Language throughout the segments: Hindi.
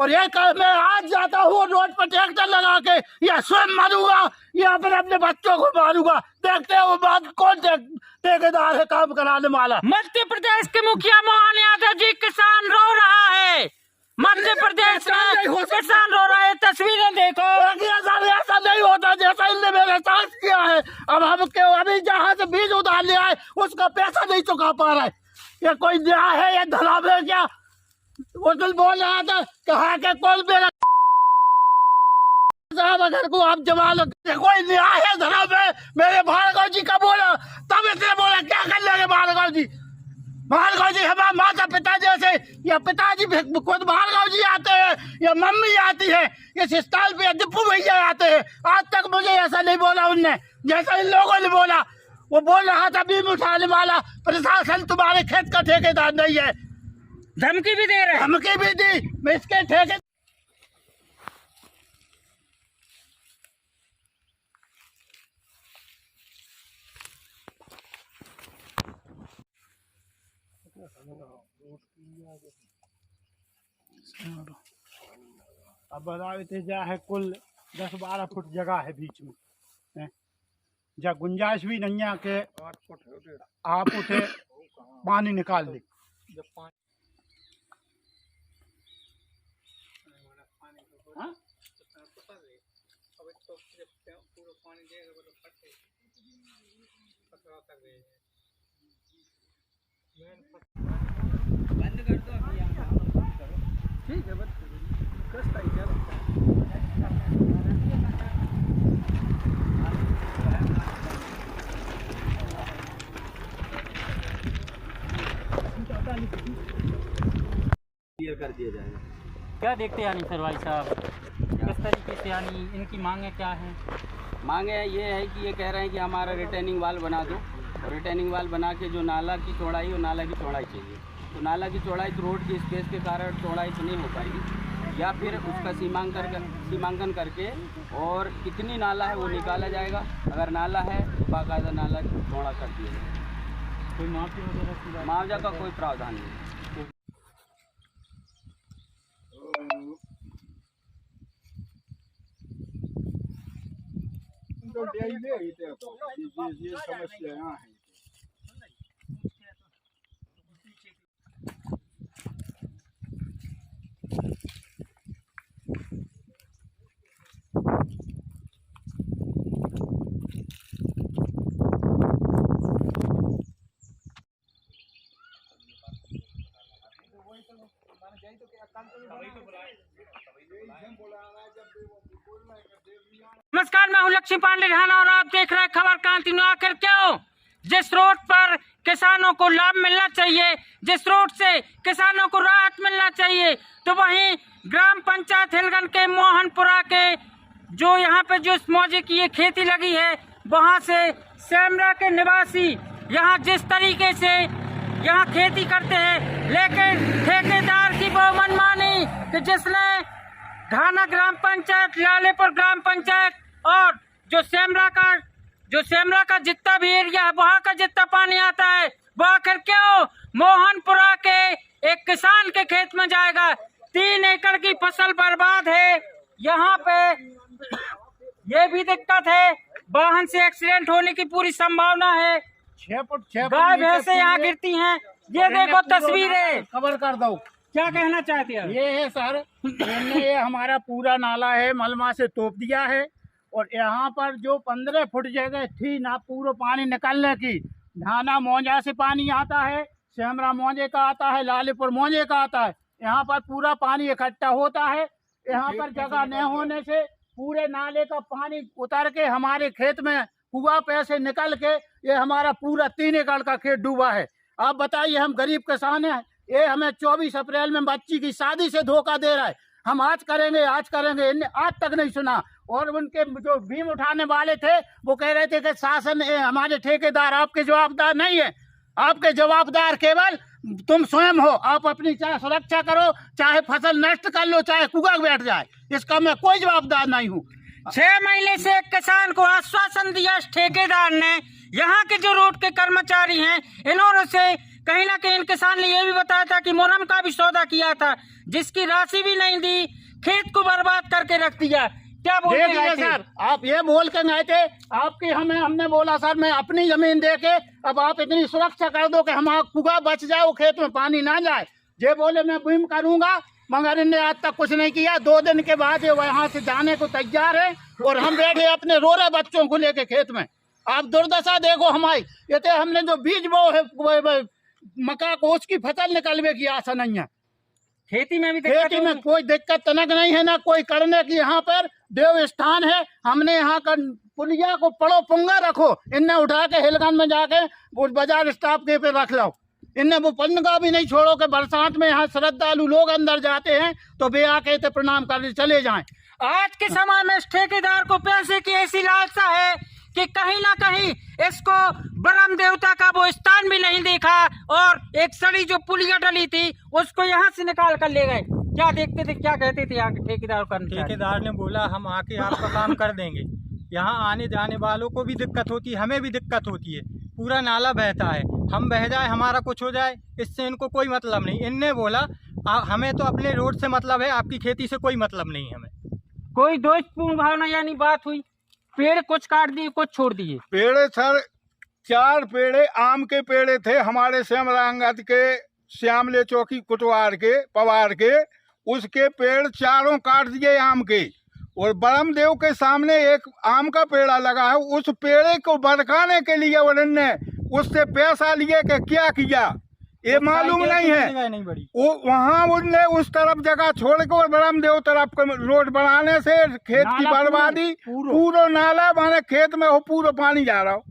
और ये मैं आज जाता हूँ रोड पर ट्रैक्टर लगा के या स्वयं मारूंगा या फिर अपने बच्चों को मारूंगा। देखते हैं वो बात कौन ठेकेदार है काम कराने वाला। मध्य प्रदेश के मुखिया मोहन यादव जी, किसान रो रहा है। मध्य प्रदेश में किसान रो रहा है, तस्वीरें देखो। ऐसा नहीं होता जैसा इनने मेरे साथ किया है। अब हम क्यों अभी जहाँ से बीज उतार लिया है उसका पैसा नहीं चुका पा रहा है। ये कोई न्याय है या धराम है क्या? वो दिल बोल रहा था कहा के कौन मेरा साहब अगर को आप जमानत कोई न्याय है धराम है। मेरे भार्गव जी का बोला तब इसने बोला क्या कर लेंगे भार्गव जी हमारे माता पिता जैसे या पिताजी खुद भार्गव जी आते हैं या मम्मी आती है इस स्थल पे दिप्पू भैया आते हैं। आज तक मुझे ऐसा नहीं बोला उनने जैसा इन लोगों ने बोला। वो बोल रहा था बीम उठाने वाला प्रशासन तुम्हारे खेत का ठेकेदार नहीं है। धमकी भी दे रहे हैं। धमकी भी दी मैं इसके ठेके अब बताते जा है कुल 10-12 फुट जगह है बीच में जा गुंजाइश भी नहीं है के 8 फुट आप उठे पानी निकाल दे। बंद कर दो अभी ठीक है। क्लियर कर दिया जाएगा। क्या देखते यानी सर भाई साहब किस तरीके से यानी इनकी मांगे क्या हैं? मांगे ये है कि ये कह रहे हैं कि हमारा रिटेनिंग वाल बना दो और रिटेनिंग वाल बना के जो नाला की चौड़ाई, वो नाला की चौड़ाई चाहिए। तो नाला की चौड़ाई तो रोड की स्पेस के कारण चौड़ाई तो नहीं हो पाएगी, या फिर उसका सीमांकन करके और कितनी नाला है वो निकाला जाएगा। अगर नाला है तो बाकायदा नाला चौड़ा कर दिया जाएगा। कोई मुआवजा का कोई प्रावधान नहीं। ये समस्या यहाँ है। नमस्कार, मैं हूं लक्ष्मी पांडे ढाना और आप देख रहे हैं खबर क्रांति। आखिर क्यों जिस रोड पर किसानों को लाभ मिलना चाहिए, जिस रोड से किसानों को राहत मिलना चाहिए, तो वहीं ग्राम पंचायत हिलगन के मोहनपुरा के जो यहाँ पे जो मौजे की ये खेती लगी है, वहाँ से सेमरा के निवासी यहाँ जिस तरीके से यहाँ खेती करते हैं, लेकिन ठेकेदार की वो मनमानी कि जिसने ढाना ग्राम पंचायत, लालेपुर ग्राम पंचायत और जो सेमरा का जितना भी एरिया है, वहाँ का जितना पानी आता है वो आखिर क्यों मोहनपुरा के एक किसान के खेत में जाएगा। 3 एकड़ की फसल बर्बाद है। यहाँ पे ये भी दिक्कत है, वाहन से एक्सीडेंट होने की पूरी संभावना है। 6 फुट गाय भैंसे यहाँ गिरती हैं। ये देखो तस्वीरें, खबर कर दो। क्या कहना चाहते हैं? ये है सर, ये हमारा पूरा नाला है मलमा से तोप दिया है और यहाँ पर जो 15 फुट जगह थी ना पूरा पानी निकलने की, ढाना मौजा से पानी आता है, सेमरा मौजे का आता है, लालीपुर मौजे का आता है। यहाँ पर पूरा पानी इकट्ठा होता है। यहाँ पर जगह न होने से पूरे नाले का पानी उतर के हमारे खेत में कुआ पे से निकल के ये हमारा पूरा 3 एकड़ का खेत डूबा है। आप बताइए, हम गरीब किसान हैं, ये हमें 24 अप्रैल में बच्ची की शादी से धोखा दे रहा है। हम आज करेंगे इनने आज तक नहीं सुना। और उनके जो बीम उठाने वाले थे वो कह रहे थे कि शासन हमारे ठेकेदार आपके जवाबदार नहीं है, आपके जवाबदार केवल तुम स्वयं हो। आप अपनी चाहे सुरक्षा करो, चाहे फसल नष्ट कर लो, चाहे कुआ बैठ जाए, इसका मैं कोई जवाबदार नहीं हूँ। 6 महीने से एक किसान को आश्वासन दिया ठेकेदार ने। यहाँ के जो रोड के कर्मचारी हैं, इन्होंने से कहीं ना कहीं इन किसान ने ये भी बताया था कि मुरम का भी सौदा किया था, जिसकी राशि भी नहीं दी, खेत को बर्बाद करके रख दिया। क्या बोल रहे हैं सर? आप ये बोल के गए थे आपकी हमने बोला सर मैं अपनी जमीन दे के अब आप इतनी सुरक्षा कर दो कि हमारा कुआ बच जाए, वो खेत में पानी ना जाए। ये बोले मैं बीम करूंगा, मगर इनने आज तक कुछ नहीं किया। 2 दिन के बाद ये यहाँ से जाने को तैयार है और हम बैठे अपने रो रहे बच्चों को लेके खेत में। आप दुर्दशा देखो हमारी, ये तो हमने जो बीज बो है मक्का को, उसकी फसल निकलने की आशा नहीं है। खेती में भी खेती में कोई दिक्कत तनक नहीं है, ना कोई करने की। यहाँ पर देव स्थान है, हमने यहाँ का पुलिया को पड़ो पुंगा रखो, इनने उठा के हिलगन में जाके वो बाजार स्टाफ के पे रख लो। इनने वो पंगा भी नहीं छोड़ो कि बरसात में यहाँ श्रद्धालु लोग अंदर जाते हैं तो वे आके तो प्रणाम करने चले जाएं। आज के समय में इस ठेकेदार को पैसे की ऐसी लालसा है कि कहीं ना कहीं इसको ब्रह्म देवता का वो स्थान भी नहीं देखा, और एक सड़ी जो पुलिया डली थी उसको यहाँ से निकाल कर ले गए। क्या देखते थे, क्या कहते थे यहाँ के ठेकेदार? ठेकेदार ने बोला हम आके आपका काम कर देंगे। यहाँ आने जाने वालों को भी दिक्कत होती है, हमें भी दिक्कत होती है। पूरा नाला बहता है, हम बह जाए हमारा कुछ हो जाए, इससे इनको कोई मतलब नहीं। इनने बोला हमें तो अपने रोड से मतलब है, आपकी खेती से कोई मतलब नहीं। हमें कोई दोषपूर्ण भावना यानी बात हुई? पेड़ कुछ काट दिए, कुछ छोड़ दिए। पेड़े सर 4 पेड़े आम के पेड़े थे हमारे श्यामरांगत के, श्यामले चौकी कुटवार के, पवार के, उसके पेड़ चारों काट दिए आम के। और ब्रह्म देव के सामने एक आम का पेड़ा लगा है, उस पेड़े को बरकाने के लिए उन्होंने उससे पैसा लिए कि क्या किया ये मालूम नहीं है। नहीं बड़ी वो वहाँ उनने उस तरफ जगह छोड़ के और ब्रह्म देव तरफ रोड बनाने से खेत की बर्बादी, पूरा नाला माने खेत में हो पूरा पानी जा रहा हो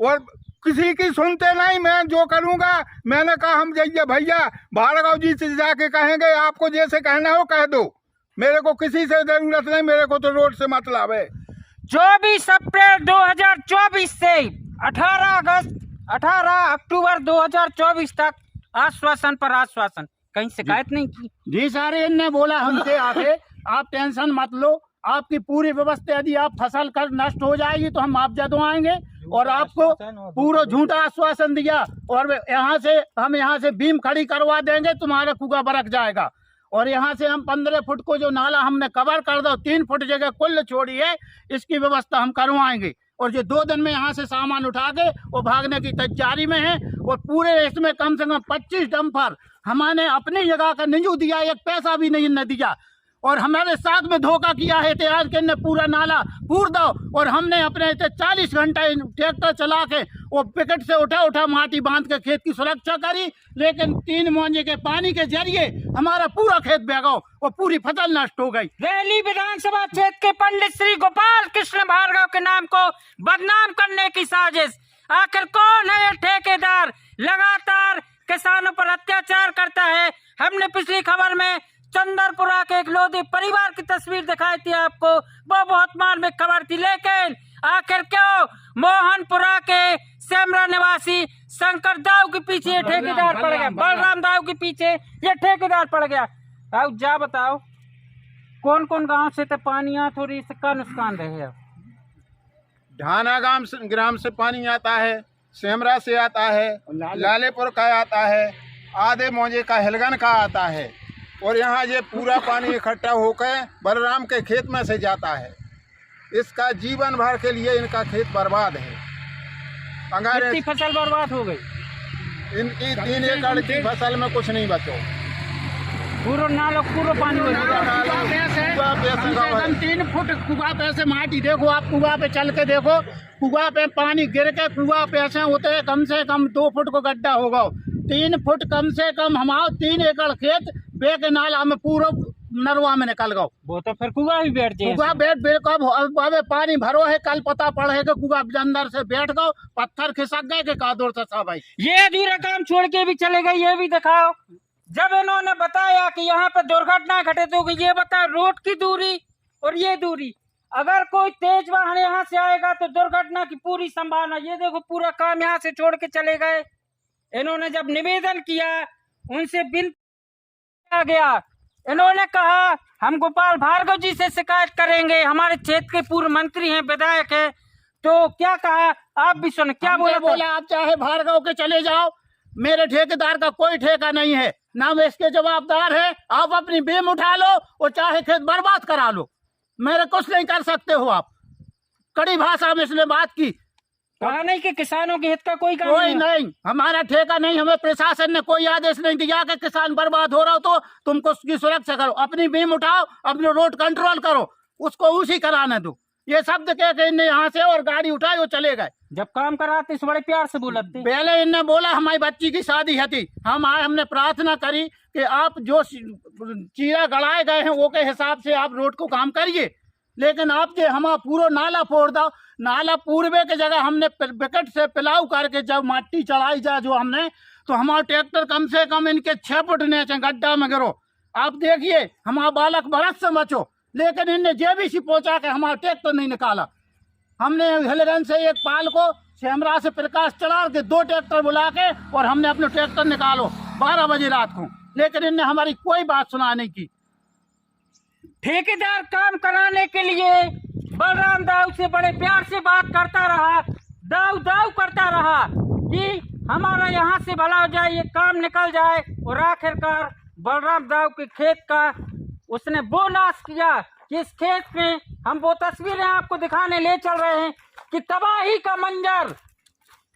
और किसी की सुनते नहीं। मैं जो करूँगा, मैंने कहा हम जाइए भैया भार्गव जी से जाके कहेंगे, आपको जैसे कहना हो कह दो, मेरे को किसी से जरूरत नहीं, मेरे को तो रोड से मतलब है। 24 अप्रैल 2024 से 18 अक्टूबर 2024 तक आश्वासन पर आश्वासन, कहीं शिकायत नहीं की। जी सर, इनने बोला हमसे आके आप टेंशन मत लो, आपकी पूरी व्यवस्था, यदि आप फसल कर नष्ट हो जाएगी तो हम मुआवजा दवाएंगे, और आपको पूरा झूठा आश्वासन दिया। और हम यहाँ से बीम खड़ी करवा देंगे, तुम्हारा कुआ बरक जाएगा। और यहाँ से हम 15 फुट को जो नाला हमने कवर कर दो, 3 फुट जगह कुल छोड़ी है, इसकी व्यवस्था हम करवाएंगे। और जो 2 दिन में यहाँ से सामान उठा के वो भागने की तैयारी में है। और पूरे इसमें कम से कम 25 डंपर हमने अपनी जगह का नहीं दिया, 1 पैसा भी नहीं न दिया। और हमारे साथ में धोखा किया है आज के पूरा नाला पूर दो, और हमने अपने 40 घंटे ट्रैक्टर चला के वो पिकट से उठा माटी बांध के खेत की सुरक्षा करी, लेकिन 3 महीने के पानी के जरिए हमारा पूरा खेत बह गया और पूरी फसल नष्ट हो गई। रैली विधानसभा क्षेत्र के पंडित श्री गोपाल कृष्ण भार्गव के नाम को बदनाम करने की साजिश। आखिर कौन है ये ठेकेदार? लगातार किसानों पर अत्याचार करता है। हमने पिछली खबर में चंदरपुरा के एक लोधी परिवार की तस्वीर दिखाई थी आपको, वो बहुत मार्मिक खबर थी। लेकिन आखिर क्यों मोहनपुरा के सेमरा निवासी शंकर दाऊ के पीछे ये ठेकेदार पड़ गया, बलराम दाऊ के पीछे ये ठेकेदार पड़ गया? आओ जा बताओ, कौन कौन गांव से तो पानी थोड़ी इसका नुकसान रहे? ढाना ग्राम से पानी आता है, सेमरा से आता है, लालेपुर का आता है, आधे मौजे का हिलगन का आता है, और यहाँ ये पूरा पानी इकट्ठा होकर बलराम के खेत में से जाता है। इसका जीवन भर के लिए इनका खेत बर्बाद है। कितनी फसल बर्बाद हो गई? इनकी 3 एकड़ की फसल में कुछ नहीं बचो, पूरा नाला पूरा पानी हो गया। 3 फुट कुआ पे से माटी, देखो आप कुआ पे चल के देखो, कुआ पे पानी गिर के कुआ पे से होते है कम से कम 2 फुट को गड्ढा होगा, 3 फुट कम से कम हमारा 3 एकड़ खेत बे के नाला में पूरा नरवा में निकल गो। वो तो फिर कुआ भी बैठ जाए, कुआ बैठ कब पानी भरो है, कल पता पड़े कि कुआ अंदर से बैठ गो, पत्थर खिसक गए के कादोर से सब भाई। ये अधूरा काम छोड़ के भी चले गए, ये भी दिखाओ। जब इन्होंने बताया कि यहाँ पे दुर्घटना घटे तो ये बताओ, रोड की दूरी और ये दूरी, अगर कोई तेज वाहन यहाँ से आएगा तो दुर्घटना की पूरी संभावना। ये देखो पूरा काम यहाँ से छोड़ के चले गए। इन्होंने जब निवेदन किया, उनसे बिल आ गया, इन्होंने कहा हम गोपाल भार्गव जी से शिकायत करेंगे, हमारे क्षेत्र के पूर्व मंत्री हैं, विधायक हैं। तो क्या कहा, आप भी सुन क्या बोला? आप चाहे भार्गव के चले जाओ, मेरे ठेकेदार का कोई ठेका नहीं है, ना मैं इसके जवाबदार है। आप अपनी बीम उठा लो और चाहे खेत बर्बाद करा लो, मेरे कुछ नहीं कर सकते हो आप। कड़ी भाषा में इसने बात की। कहा नहीं कि किसानों के हित का कोई काम कोई नहीं, हमारा ठेका नहीं, हमें प्रशासन ने कोई आदेश नहीं दिया कि किसान बर्बाद हो रहा हो तो तुमको उसकी सुरक्षा करो, अपनी बीम उठाओ, अपने रोड कंट्रोल करो, उसको उसी कराने दो। ये शब्द कह के इनने यहाँ से और गाड़ी उठाई और चले गए। जब काम कराते इस बड़े प्यार से बोलते। पहले इनने बोला हमारी बच्ची की शादी है थी, हम आए, हमने प्रार्थना करी कि आप जो चीरा गड़ाए गए हैं वो के हिसाब से आप रोड को काम करिए, लेकिन आप जो हमारा पूरा नाला फोड़ दो, नाला पूर्वे के जगह हमने विकेट से पिलाव करके जब माटी चढ़ाई जाए जो हमने, तो हमारा ट्रैक्टर कम से कम इनके 6 फुट नीचे गड्ढा में गिरो। आप देखिए हमारा बालक बरस से बचो, लेकिन इनने जेबीसी पहुंचा के हमारा ट्रैक्टर नहीं निकाला। हमने हिलगंज से एक पाल को शेमरा से प्रकाश चढ़ा के 2 ट्रैक्टर बुला के और हमने अपने ट्रैक्टर निकालो 12 बजे रात को, लेकिन इनने हमारी कोई बात सुना नहीं की। ठेकेदार काम कराने के लिए बलराम दाऊ से बड़े प्यार से बात करता रहा, दाऊ दाऊ करता रहा कि हमारा यहाँ से भला हो जाए, ये काम निकल जाए, और आखिरकार बलराम दाऊ के खेत का उसने वो नाश किया कि इस खेत में हम वो तस्वीरें आपको दिखाने ले चल रहे हैं कि तबाही का मंजर।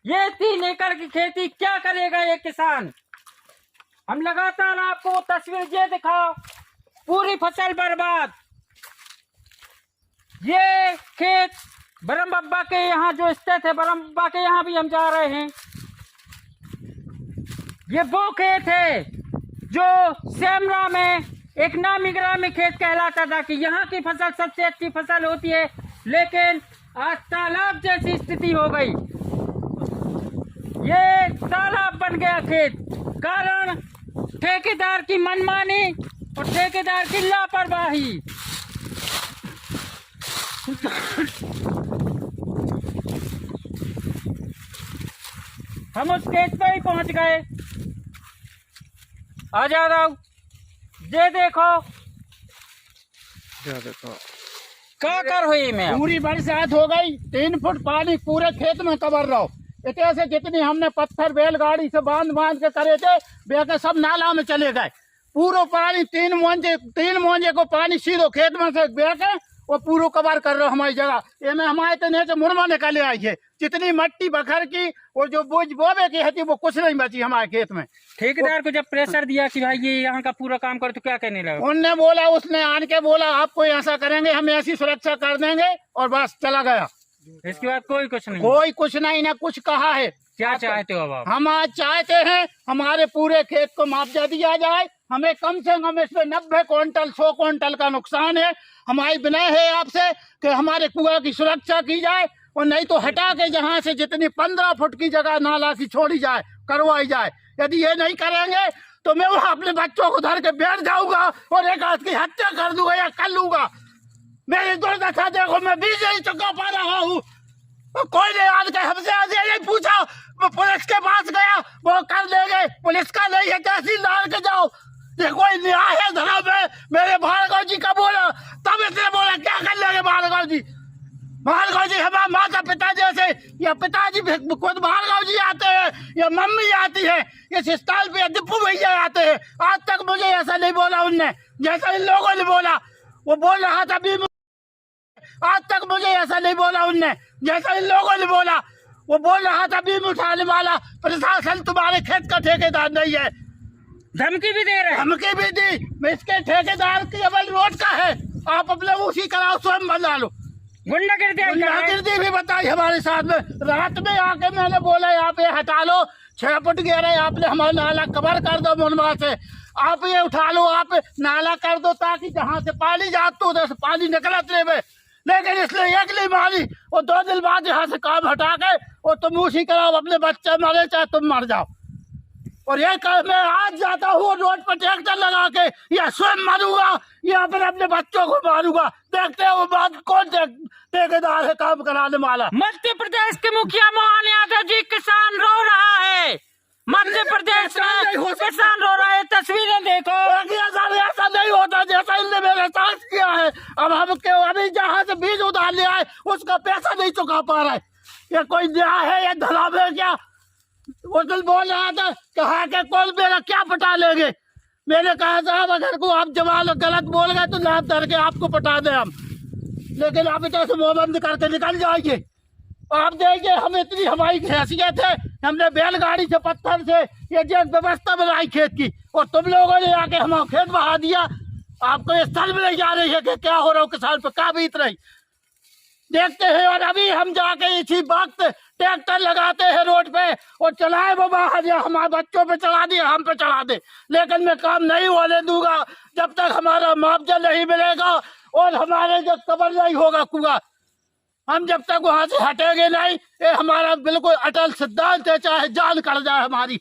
ये 3 एकड़ की खेती क्या करेगा ये किसान। हम लगातार आपको वो तस्वीर ये दिखाओ, पूरी फसल बर्बाद। ये खेत ब्रह्म बाबा के यहाँ जो स्थित है, ब्रह्म बाबा के यहाँ भी हम जा रहे हैं। ये वो खेत है जो सेमरा में एक नामी ग्रामी खेत कहलाता था कि यहाँ की फसल सबसे अच्छी फसल होती है, लेकिन आज तालाब जैसी स्थिति हो गई। ये तालाब बन गया खेत, कारण ठेकेदार की मनमानी और ठेकेदार की लापरवाही। हम उस खेत पर ही पहुंच गए। आ जाओ, ये देखो क्या कर हुई में पूरी बरसात हो गई, 3 फुट पानी पूरे खेत में कवर रहो। इतने से जितनी हमने पत्थर बैलगाड़ी से बांध के करे थे, बेके सब नाला में चले गए। पूरा पानी 3 मोंजे को पानी सीधो खेत में से बेके वो पूरा कवर कर रहे हो हमारी जगह। ये में हमारे तो नीचे मुरमा निकले आई है, जितनी मट्टी बखर की और जो बोझ बोबे की है वो कुछ नहीं बची हमारे खेत में। ठेकेदार को जब प्रेशर दिया कि भाई ये यहाँ का पूरा काम करो तो क्या कहने लगा? उनने बोला, उसने आन के बोला आपको ऐसा करेंगे, हम ऐसी सुरक्षा कर देंगे, और बस चला गया। इसके बाद कोई कुछ नहीं, कोई कुछ नहीं, ना कुछ कहा है। क्या चाहते हो अब आप? हम आज चाहते हैं हमारे पूरे खेत को मुआवजा दिया जाए। हमें कम से कम इसमें 90 क्विंटल 100 क्विंटल का नुकसान है। हमारी विनय है आपसे कि हमारे कुआं की सुरक्षा की जाए, और नहीं तो हटा के जहाँ से जितनी 15 फुट की जगह नाला की छोड़ी जाए, करवाई जाए। यदि ये नहीं करेंगे तो मैं वहाँ अपने बच्चों को धर के बैठ जाऊंगा और एक हाथ की हत्या कर दूंगा या कर लूंगा। मेरी दुर्दशा देखो, मैं बीज नहीं चुका पा रहा हूँ। कोई नहीं आज के हमसे आज यही पूछा, मैं पुलिस के पास गया, वो कर देंगे। पुलिस का नहीं है, तहसीलदार के जाओ। ये कोई न्याय है धरा में? मेरे भार्गव जी का बोला, तब इसने बोला क्या कर लेंगे भार्गव जी? भार्गव जी हमारे माता पिता जैसे, या पिताजी खुद भार्गव जी आते हैं, या मम्मी आती है, इस स्थल पे दीपू भैया आते हैं। आज तक मुझे ऐसा नहीं बोला उनने, जैसा इन लोगों ने बोला। वो बोल रहा था बीम, आज तक मुझे ऐसा नहीं बोला उनने, जैसा इन लोगों ने बोला। वो बोल रहा था बीम उठाने वाला प्रशासन तुम्हारे खेत का ठेकेदार नहीं है। धमकी भी दे रहे हैं? धमकी भी दी। मैं इसके ठेकेदार की अवल रोड का है, आप अपने उसी कराओ, स्वयं बना लो। गुंडागिर्दी भी बताई हमारे साथ में। रात में आके मैंने बोला यहाँ पे हटा लो, 6 फुट गहरा, आपने हमारा नाला कवर कर दो मुनवा से, आप ये उठा लो, आप नाला कर दो ताकि जहाँ से पानी जाता उधर से पानी निकलत रहे। लेकिन इसने एक नहीं मारी, और 2 दिन बाद यहाँ से काम हटा के और तुम उसी कराओ, अपने बच्चे मरे चाहे तुम मर जाओ। और ये मैं आज जाता हूँ रोड पर ट्रैक्टर लगा के, या स्वयं मरूंगा या फिर अपने बच्चों को मारूंगा। देखते हैं वो बात कौन ठेकेदार है काम कराने वाला। मध्य प्रदेश के मुखिया मोहन यादव जी, किसान रो रहा है। मध्य प्रदेश में किसान रो रहा है, तस्वीरें देखो। ऐसा नहीं होता जैसा इनने मेरे साथ किया है। अब हम क्यों अभी जहाँ से बीज उधार लिया है उसका पैसा नहीं चुका पा रहा है। ये कोई न्याय है या धराम है क्या? वो कल बोल रहा था कि हाँ के कॉल मेरा क्या पटा लेंगे। मैंने कहा साहब अगर को आप जवाब गलत बोल गए तो लाभ धर के आपको पटा दे हम, लेकिन आप इधर से मुंह बंद करके निकल जाइए। आप देखिए हम इतनी हमारी हैसियत है, हमने बैलगाड़ी से पत्थर से ये जो व्यवस्था बनाई खेत की, और तुम लोगों ने आके हमारा खेत बहा दिया। आपको ये स्थल में नहीं जा रही है कि क्या हो रहा हो किसान पे, क्या बीत रही देखते हैं। और अभी हम जाके इसी वक्त ट्रैक्टर लगाते हैं रोड पे और चलाए वो बाहर, या हमारे बच्चों पे चढ़ा दिए हम पे चढ़ा दे, लेकिन मैं काम नहीं होने दूंगा जब तक हमारा मुआवजा नहीं मिलेगा और हमारे जो कबर नहीं होगा कुआ, हम जब तक वहां से हटेंगे नहीं। ये हमारा बिल्कुल अटल सिद्धांत है, चाहे जान कट जाए हमारी।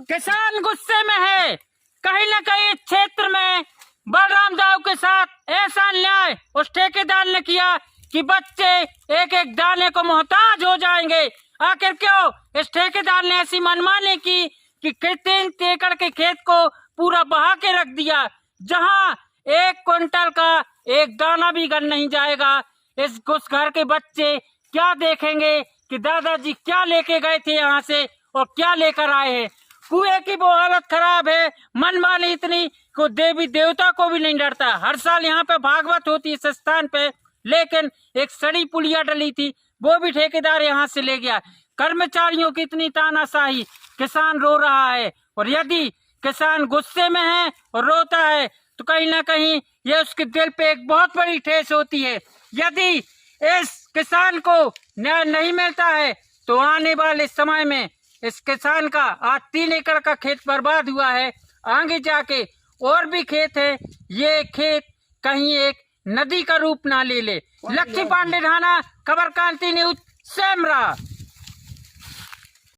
किसान गुस्से में है, कहीं न कहीं इस क्षेत्र में बलराम दाऊ के साथ ऐसा अन्याय उस ठेकेदार ने किया कि बच्चे एक एक दाने को मोहताज हो जाएंगे। आखिर क्यों इस ठेकेदार ने ऐसी मनमानी की कि 3 एकड़ के खेत को पूरा बहा के रख दिया, जहां 1 क्विंटल का एक दाना भी घर नहीं जाएगा। उस घर के बच्चे क्या देखेंगे कि दादाजी क्या लेके गए थे यहाँ से और क्या लेकर आए हैं। कुएं की वो हालत खराब है, मनमानी इतनी को देवी देवता को भी नहीं डरता। हर साल यहाँ पे भागवत होती है इस स्थान पे, लेकिन एक सड़ी पुलिया डली थी वो भी ठेकेदार यहाँ से ले गया। कर्मचारियों की इतनी तानाशाही, किसान रो रहा है। और यदि किसान गुस्से में है और रोता है तो कहीं ना कहीं ये उसके दिल पे एक बहुत बड़ी ठेस होती है। यदि इस किसान को न्याय नहीं मिलता है तो आने वाले समय में इस किसान का आज 3 एकड़ का खेत बर्बाद हुआ है, आगे जाके और भी खेत है, ये खेत कहीं एक नदी का रूप ना ले ले। लक्ष्मी पांडे ढाना, खबर क्रांति न्यूज, सेमरा।